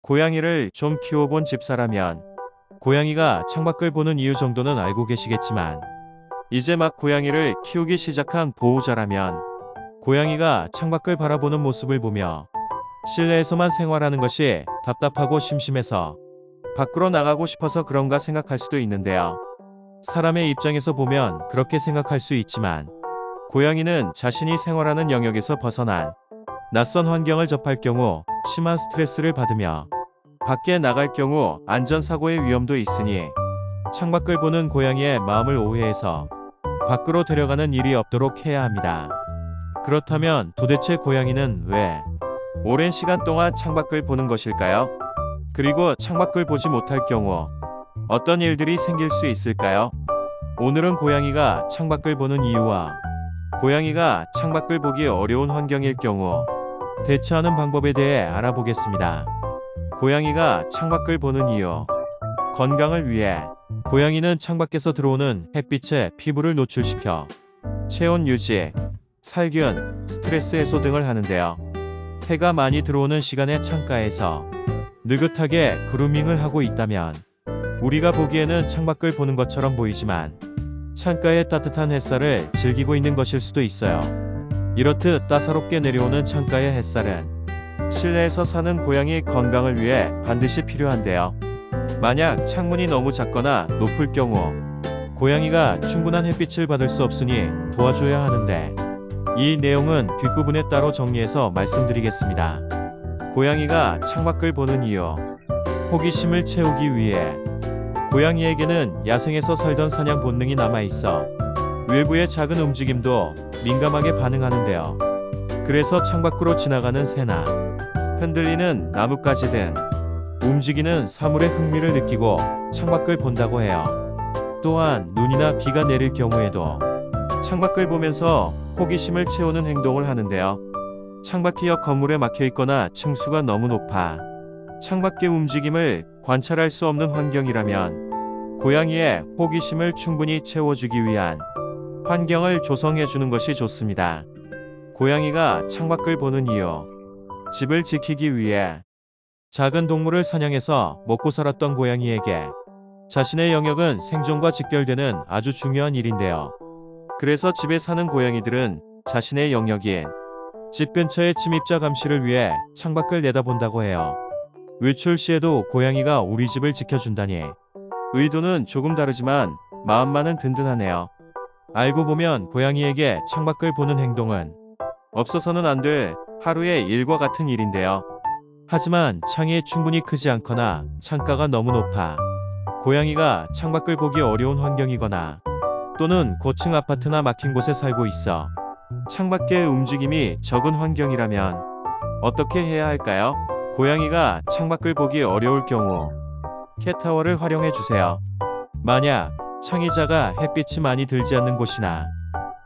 고양이를 좀 키워본 집사라면 고양이가 창밖을 보는 이유 정도는 알고 계시겠지만, 이제 막 고양이를 키우기 시작한 보호자라면 고양이가 창밖을 바라보는 모습을 보며 실내에서만 생활하는 것이 답답하고 심심해서 밖으로 나가고 싶어서 그런가 생각할 수도 있는데요. 사람의 입장에서 보면 그렇게 생각할 수 있지만, 고양이는 자신이 생활하는 영역에서 벗어난 낯선 환경을 접할 경우 심한 스트레스를 받으며 밖에 나갈 경우 안전사고의 위험도 있으니 창밖을 보는 고양이의 마음을 오해해서 밖으로 데려가는 일이 없도록 해야 합니다. 그렇다면 도대체 고양이는 왜 오랜 시간 동안 창밖을 보는 것일까요? 그리고 창밖을 보지 못할 경우 어떤 일들이 생길 수 있을까요? 오늘은 고양이가 창밖을 보는 이유와 고양이가 창밖을 보기 어려운 환경일 경우 대처하는 방법에 대해 알아보겠습니다. 고양이가 창밖을 보는 이유. 건강을 위해 고양이는 창밖에서 들어오는 햇빛에 피부를 노출시켜 체온 유지, 살균, 스트레스 해소 등을 하는데요. 해가 많이 들어오는 시간에 창가에서 느긋하게 그루밍을 하고 있다면 우리가 보기에는 창밖을 보는 것처럼 보이지만 창가의 따뜻한 햇살을 즐기고 있는 것일 수도 있어요. 이렇듯 따사롭게 내려오는 창가의 햇살은 실내에서 사는 고양이 건강을 위해 반드시 필요한데요. 만약 창문이 너무 작거나 높을 경우 고양이가 충분한 햇빛을 받을 수 없으니 도와줘야 하는데, 이 내용은 뒷부분에 따로 정리해서 말씀드리겠습니다. 고양이가 창밖을 보는 이유. 호기심을 채우기 위해. 고양이에게는 야생에서 살던 사냥 본능이 남아있어 외부의 작은 움직임도 민감하게 반응하는데요. 그래서 창밖으로 지나가는 새나 흔들리는 나뭇가지 등 움직이는 사물에 흥미를 느끼고 창밖을 본다고 해요. 또한 눈이나 비가 내릴 경우에도 창밖을 보면서 호기심을 채우는 행동을 하는데요. 창밖이 옆 건물에 막혀 있거나 층수가 너무 높아 창밖의 움직임을 관찰할 수 없는 환경이라면 고양이의 호기심을 충분히 채워주기 위한 환경을 조성해 주는 것이 좋습니다. 고양이가 창밖을 보는 이유. 집을 지키기 위해. 작은 동물을 사냥해서 먹고 살았던 고양이에게 자신의 영역은 생존과 직결되는 아주 중요한 일인데요. 그래서 집에 사는 고양이들은 자신의 영역인 집 근처의 침입자 감시를 위해 창밖을 내다본다고 해요. 외출 시에도 고양이가 우리 집을 지켜준다니 의도는 조금 다르지만 마음만은 든든하네요. 알고 보면 고양이에게 창밖을 보는 행동은 없어서는 안 될 하루의 일과 같은 일인데요. 하지만 창이 충분히 크지 않거나 창가가 너무 높아 고양이가 창밖을 보기 어려운 환경이거나 또는 고층 아파트나 막힌 곳에 살고 있어 창밖의 움직임이 적은 환경이라면 어떻게 해야 할까요? 고양이가 창밖을 보기 어려울 경우 캣타워를 활용해 주세요. 만약 창이 작아 햇빛이 많이 들지 않는 곳이나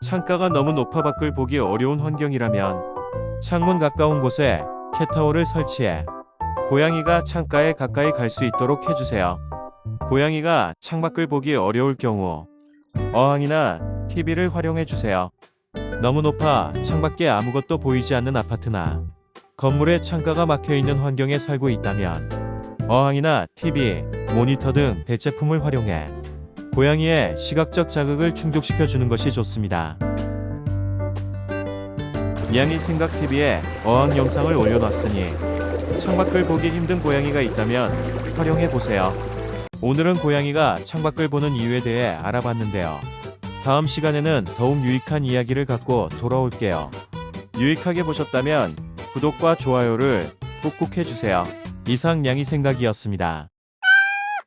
창가가 너무 높아 밖을 보기 어려운 환경이라면 창문 가까운 곳에 캣타워를 설치해 고양이가 창가에 가까이 갈 수 있도록 해주세요. 고양이가 창밖을 보기 어려울 경우 어항이나 TV를 활용해 주세요. 너무 높아 창밖에 아무것도 보이지 않는 아파트나 건물에 창가가 막혀 있는 환경에 살고 있다면 어항이나 TV, 모니터 등 대체품을 활용해 고양이의 시각적 자극을 충족시켜 주는 것이 좋습니다. 냥이 생각TV에 어항 영상을 올려놨으니 창밖을 보기 힘든 고양이가 있다면 활용해보세요. 오늘은 고양이가 창밖을 보는 이유에 대해 알아봤는데요. 다음 시간에는 더욱 유익한 이야기를 갖고 돌아올게요. 유익하게 보셨다면 구독과 좋아요를 꾹꾹 해주세요. 이상 냥이 생각이었습니다.